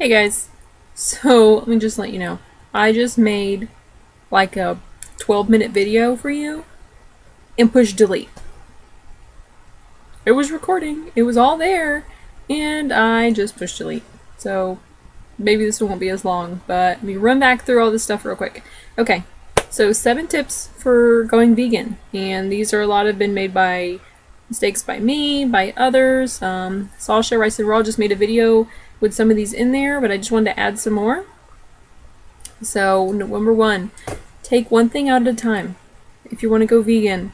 Hey guys, so let me just let you know, I just made like a 12-minute video for you and pushed delete. It was recording, it was all there, and I just pushed delete. So maybe this won't be as long, but let me run back through all this stuff real quick. Okay, so 7 tips for going vegan, and these are a lot have been made by mistakes by me, by others. Sasha, Rice and Raw just made a video with some of these in there, but I just wanted to add some more. So, number 1, take one thing out at a time. If you want to go vegan,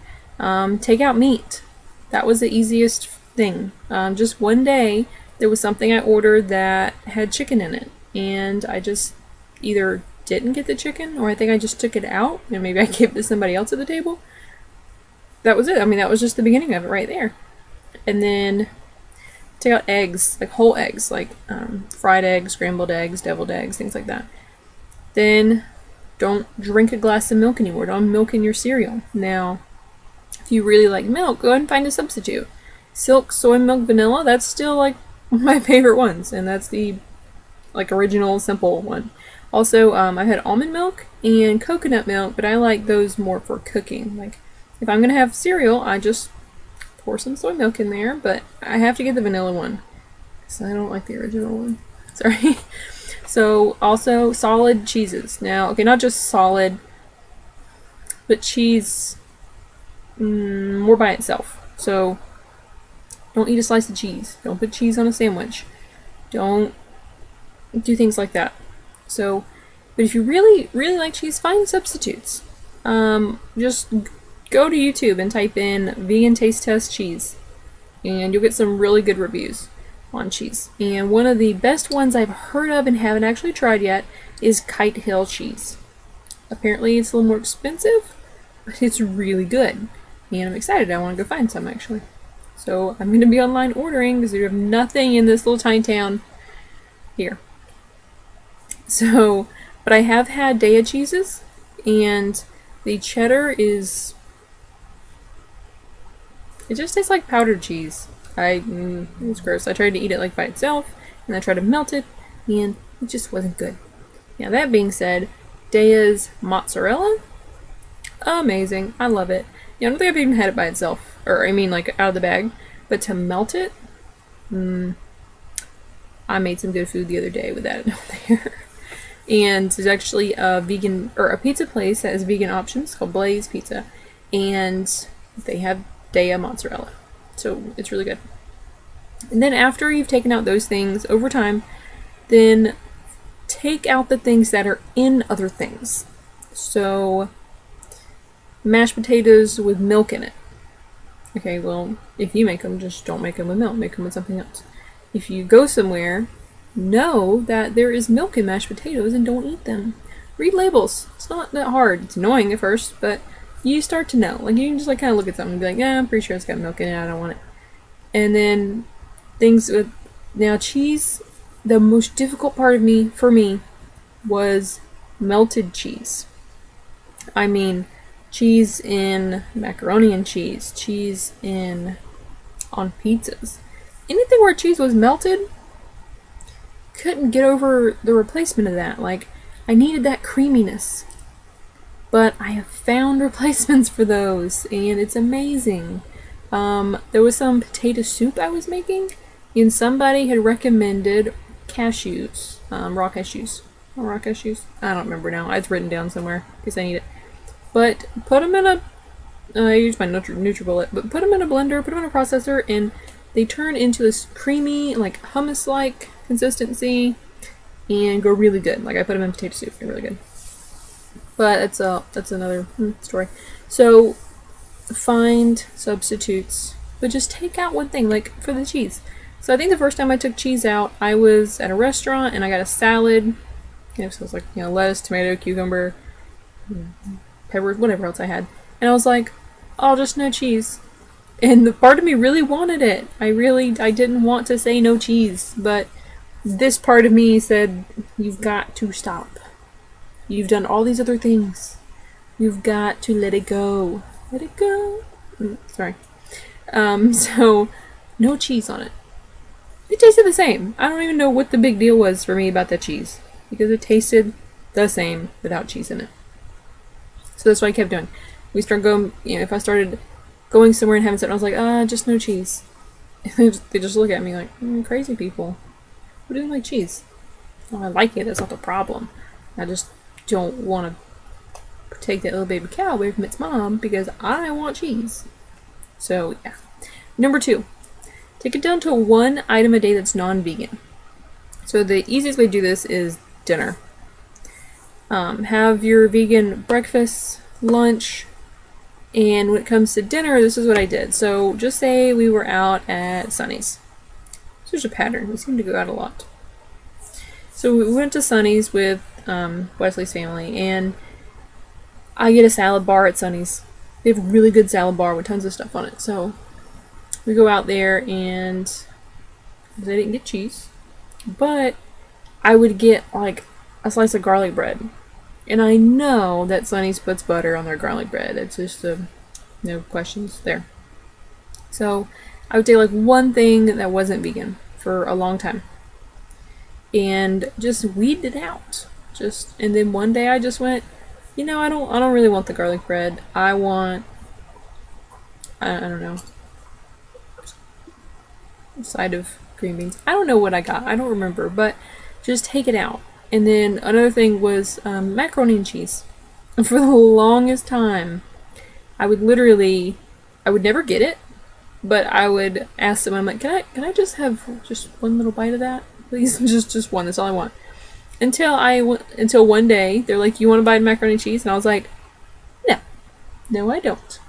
take out meat. That was the easiest thing. Just one day, there was something I ordered that had chicken in it, and I just either didn't get the chicken, or I think I just took it out, and maybe I gave it to somebody else at the table. That was it. I mean, that was just the beginning of it right there. And then take out eggs, like whole eggs, like fried eggs, scrambled eggs, deviled eggs, things like that. Then don't drink a glass of milk anymore. Don't milk in your cereal. Now, if you really like milk, go ahead and find a substitute. Silk, soy milk, vanilla, that's still like one of my favorite ones, and that's the like original simple one. Also, I've had almond milk and coconut milk, but I like those more for cooking. Like, if I'm gonna have cereal, I just pour some soy milk in there, but I have to get the vanilla one because I don't like the original one. Sorry. So, also solid cheeses. Now, okay, not just solid, but cheese more by itself. So, don't eat a slice of cheese. Don't put cheese on a sandwich. Don't do things like that. So, but if you really, really like cheese, find substitutes. Just go to YouTube and type in vegan taste test cheese, and you'll get some really good reviews on cheese. And one of the best ones I've heard of and haven't actually tried yet is Kite Hill cheese. Apparently it's a little more expensive, but it's really good. And I'm excited. I want to go find some actually. So I'm going to be online ordering because we have nothing in this little tiny town here. So, but I have had Daiya cheeses, and the cheddar is, it just tastes like powdered cheese. It's gross. I tried to eat it like by itself, and I tried to melt it, and it just wasn't good. Now that being said, Daiya's mozzarella, amazing. I love it. Yeah, I don't think I've even had it by itself, or I mean like out of the bag, but to melt it, I made some good food the other day with that there. And there's actually a vegan, or a pizza place that has vegan options called Blaze Pizza, and they have Daiya mozzarella. So it's really good. And then after you've taken out those things over time, then take out the things that are in other things. So mashed potatoes with milk in it. Okay, well, if you make them, just don't make them with milk. Make them with something else. If you go somewhere, know that there is milk in mashed potatoes and don't eat them. Read labels. It's not that hard. It's annoying at first, but you start to know. Like, you can just like kind of look at something and be like, yeah, I'm pretty sure it's got milk in it. I don't want it. And then things with, now cheese, the most difficult part for me was melted cheese. I mean, cheese in macaroni and cheese, cheese on pizzas. Anything where cheese was melted, couldn't get over the replacement of that. Like, I needed that creaminess. But I have found replacements for those, and it's amazing. There was some potato soup I was making, and somebody had recommended cashews, raw cashews. Raw cashews? I don't remember now. It's written down somewhere, because I need it. But put them in a, I use my NutriBullet, but put them in a blender, put them in a processor, and they turn into this creamy, like hummus-like consistency, and go really good. Like, I put them in potato soup, they're really good. But that's another story. So find substitutes, but just take out one thing, like for the cheese. So I think the first time I took cheese out, I was at a restaurant and I got a salad. So it was like, lettuce, tomato, cucumber, peppers, whatever else I had. And I was like, oh, just no cheese. And the part of me really wanted it. I didn't want to say no cheese, but this part of me said, you've got to stop. You've done all these other things. You've got to let it go. Let it go. Sorry. So, no cheese on it. It tasted the same. I don't even know what the big deal was for me about that cheese. Because it tasted the same without cheese in it. So that's what I kept doing. We start going, if I started going somewhere and having something, I was like, just no cheese. And they just look at me like, crazy people. Who doesn't like cheese? Well, I like it, that's not the problem. I just don't want to take that little baby cow away from its mom because I want cheese. So, yeah. Number 2, take it down to 1 item a day that's non-vegan. So the easiest way to do this is dinner. Have your vegan breakfast, lunch, and when it comes to dinner, this is what I did. So just say we were out at Sunny's. So there's a pattern. We seem to go out a lot. So we went to Sunny's with Wesley's family, and I get a salad bar at Sunny's. They have a really good salad bar with tons of stuff on it. So we go out there, and they didn't get cheese, but I would get like a slice of garlic bread. And I know that Sunny's puts butter on their garlic bread. It's just no questions there. So I would take like one thing that wasn't vegan for a long time and just weed it out. And then one day I just went, I don't really want the garlic bread. I want, I don't know, a side of green beans. I don't know what I got. I don't remember, but just take it out. And then another thing was macaroni and cheese. And for the longest time, I would never get it, but I would ask them, I'm like, can I just have just one little bite of that? Please, just one, that's all I want. Until one day, they're like, you want to buy macaroni and cheese? And I was like, no, I don't.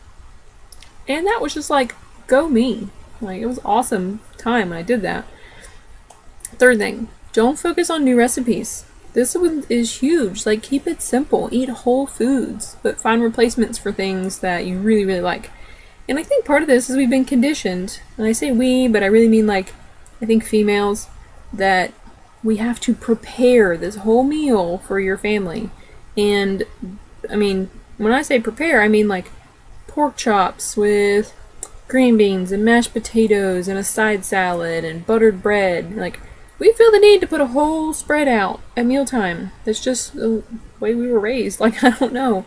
And that was just like, go me. Like, it was awesome time when I did that. Third thing, don't focus on new recipes. This one is huge. Like, keep it simple. Eat whole foods, but find replacements for things that you really, really like. And I think part of this is we've been conditioned, and I say we, but I really mean like, I think females, that we have to prepare this whole meal for your family. And, I mean, when I say prepare, I mean like pork chops with green beans and mashed potatoes and a side salad and buttered bread. Like, we feel the need to put a whole spread out at mealtime. That's just the way we were raised. Like, I don't know.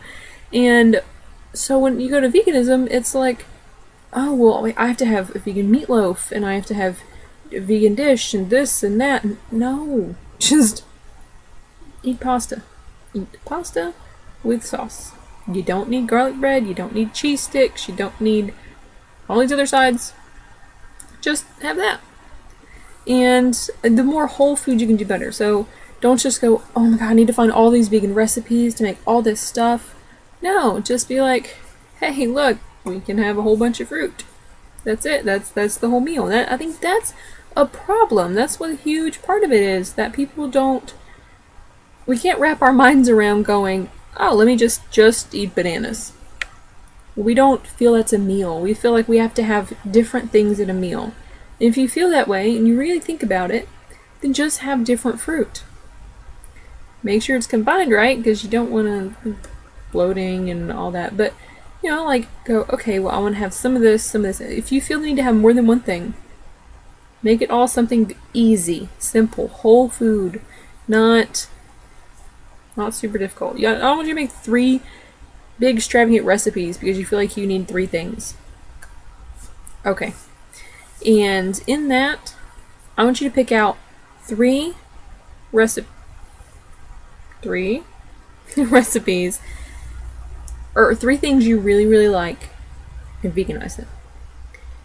And so when you go to veganism, it's like, oh, well, I have to have a vegan meatloaf, and I have to have a vegan dish, and this and that. No. Just eat pasta. Eat pasta with sauce. You don't need garlic bread. You don't need cheese sticks. You don't need all these other sides. Just have that. And the more whole food you can do better. So don't just go, oh my god, I need to find all these vegan recipes to make all this stuff. No, just be like, hey, look, we can have a whole bunch of fruit. That's it. That's the whole meal. I think that's a problem. That's what a huge part of it is, that people we can't wrap our minds around going, oh, let me just eat bananas. We don't feel that's a meal. We feel like we have to have different things in a meal. If you feel that way and you really think about it, then just have different fruit. Make sure it's combined right, because you don't want to bloating and all that. But, like, go, okay, well, I want to have some of this, some of this. If you feel the need to have more than one thing, make it all something easy, simple, whole food, not super difficult. I don't want you to make 3 big extravagant recipes because you feel like you need 3 things. Okay. And in that, I want you to pick out 3 recipes, or 3 things you really, really like, and veganize them.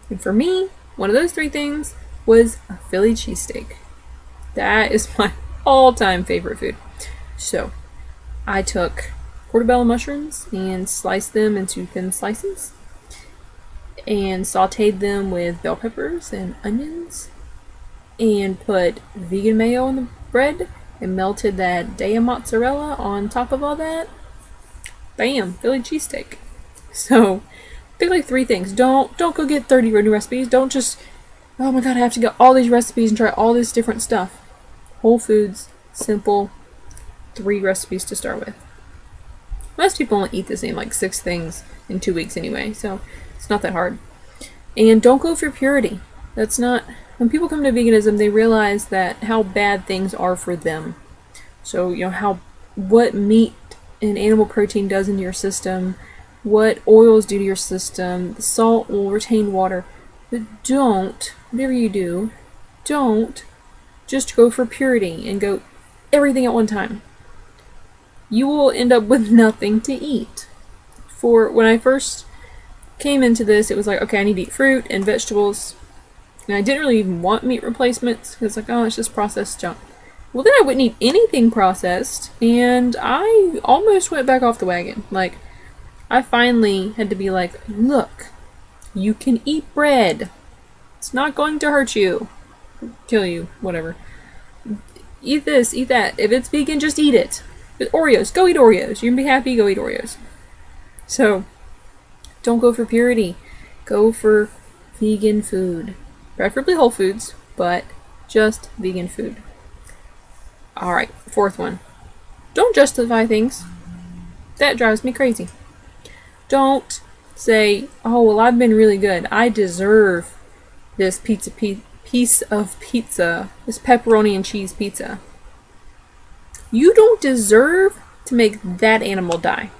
And for me, one of those 3 things was a Philly cheesesteak. That is my all-time favorite food. So, I took portobello mushrooms and sliced them into thin slices, and sauteed them with bell peppers and onions, and put vegan mayo on the bread, and melted that Daya mozzarella on top of all that. Bam! Philly cheesesteak. So, pick like 3 things. Don't go get 30 new recipes. Don't just, oh my god, I have to get all these recipes and try all this different stuff. Whole foods, simple, 3 recipes to start with. Most people only eat the same like 6 things in 2 weeks anyway, so it's not that hard. And don't go for purity. That's not when people come to veganism, they realize that how bad things are for them. So, what meat and animal protein does in your system, what oils do to your system, the salt will retain water. But whatever you do, don't just go for purity and go everything at one time. You will end up with nothing to eat. For when I first came into this, it was like, okay, I need to eat fruit and vegetables. And I didn't really even want meat replacements because it's like, oh, it's just processed junk. Well, then I wouldn't eat anything processed, and I almost went back off the wagon. Like, I finally had to be like, look, you can eat bread. It's not going to hurt you, kill you, whatever. Eat this, eat that. If it's vegan, just eat it. But Oreos, go eat Oreos. You're gonna be happy, go eat Oreos. So, don't go for purity. Go for vegan food. Preferably whole foods, but just vegan food. Alright, fourth one. Don't justify things. That drives me crazy. Don't say, oh, well, I've been really good. I deserve this piece of pizza, this pepperoni and cheese pizza. You don't deserve to make that animal die.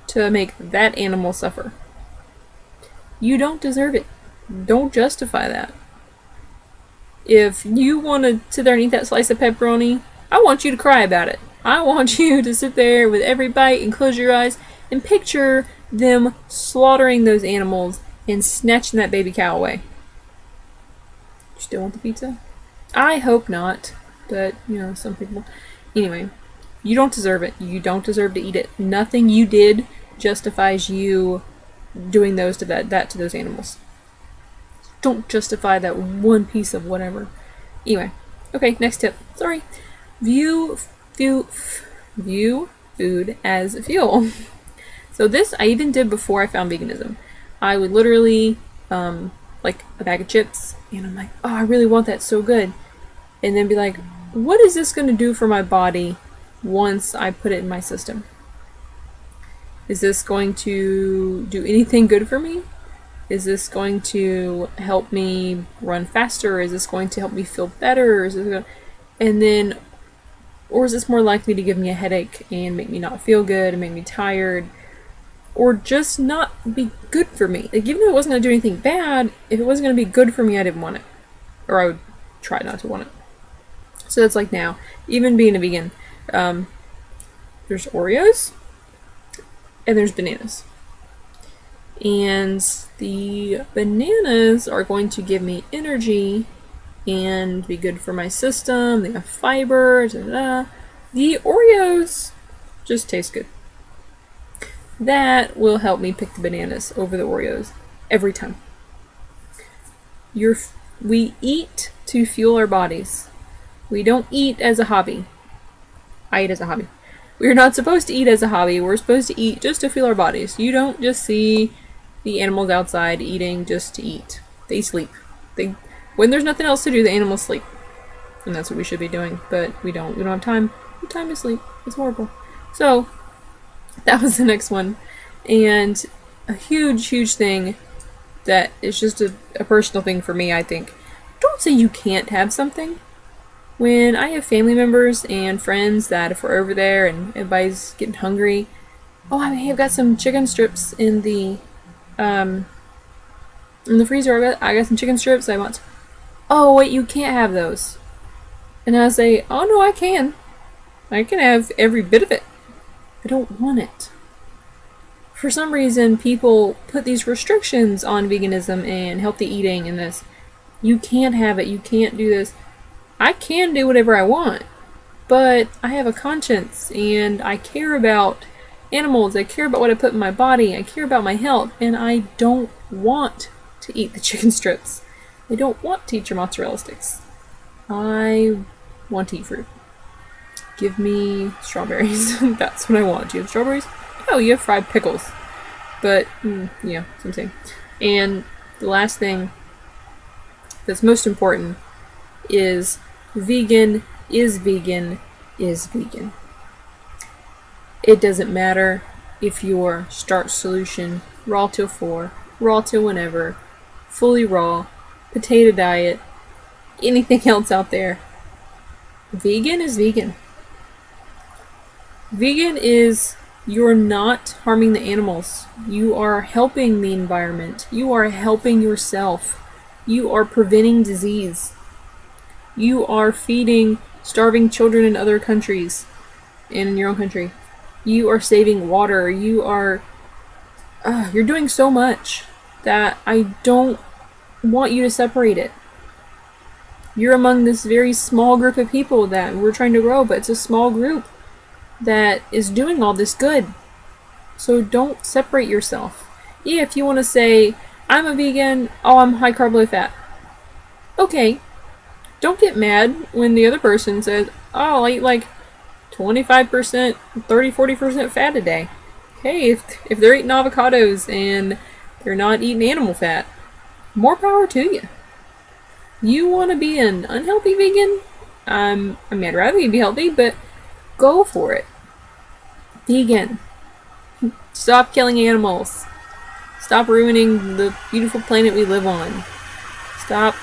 To make that animal suffer. You don't deserve it. Don't justify that. If you want to sit there and eat that slice of pepperoni, I want you to cry about it. I want you to sit there with every bite and close your eyes and picture them slaughtering those animals and snatching that baby cow away. You still want the pizza? I hope not, but, some people. Anyway, you don't deserve it. You don't deserve to eat it. Nothing you did justifies you doing that to those animals. Don't justify that one piece of whatever. Anyway, okay, next tip. Sorry. View food as fuel. So this I even did before I found veganism. I would literally, like a bag of chips, and I'm like, oh, I really want that so good. And then be like, what is this going to do for my body once I put it in my system? Is this going to do anything good for me? Is this going to help me run faster? Is this going to help me feel better? Or is this more likely to give me a headache and make me not feel good and make me tired? Or just not be good for me? Like, even if it wasn't going to do anything bad, if it wasn't going to be good for me, I didn't want it. Or I would try not to want it. So that's like now. Even being a vegan, there's Oreos and there's bananas. And the bananas are going to give me energy and be good for my system. They have fiber. The Oreos just taste good. That will help me pick the bananas over the Oreos every time. We eat to fuel our bodies. We don't eat as a hobby. I eat as a hobby. We're not supposed to eat as a hobby. We're supposed to eat just to fuel our bodies. You don't just see the animals outside eating just to eat. They sleep. When there's nothing else to do, the animals sleep. And that's what we should be doing. But we don't. We don't have time. No time to sleep. It's horrible. So, that was the next one. And a huge, huge thing that is just a personal thing for me, I think. Don't say you can't have something. When I have family members and friends that if we're over there and everybody's getting hungry, oh, I've got some chicken strips in the freezer. I got some chicken strips. I want. Oh wait, you can't have those. And I say, oh no, I can. I can have every bit of it. I don't want it. For some reason, people put these restrictions on veganism and healthy eating and this. You can't have it. You can't do this. I can do whatever I want, but I have a conscience and I care about animals. I care about what I put in my body. I care about my health, and I don't want to eat the chicken strips. I don't want to eat your mozzarella sticks. I want to eat fruit. Give me strawberries. That's what I want. Do you have strawberries? Oh, you have fried pickles. But, yeah, that's what I'm saying. And the last thing that's most important is vegan is vegan is vegan. It doesn't matter if you're starch solution, raw till 4, raw till whenever, fully raw, potato diet, anything else out there. Vegan is vegan. Vegan is you're not harming the animals. You are helping the environment. You are helping yourself. You are preventing disease. You are feeding starving children in other countries and in your own country. You are saving water. You're doing so much that I don't want you to separate it. You're among this very small group of people that we're trying to grow, but it's a small group that is doing all this good. So don't separate yourself. Yeah, if you want to say, I'm a vegan, oh, I'm high carb, low fat. Okay. Don't get mad when the other person says, oh, I'll eat like 25%, 30, 40% fat a day. Okay, if they're eating avocados and they're not eating animal fat, more power to you. You want to be an unhealthy vegan? I mean, I'd rather you be healthy, but go for it. Vegan. Stop killing animals. Stop ruining the beautiful planet we live on. Stop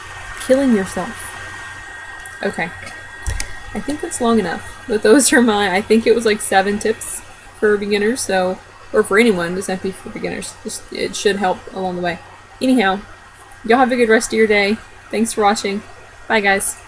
killing yourself. Okay. I think that's long enough. But those are I think it was like 7 tips for beginners, so, or for anyone, it doesn't have to be for beginners. It should help along the way. Anyhow, y'all have a good rest of your day. Thanks for watching. Bye, guys.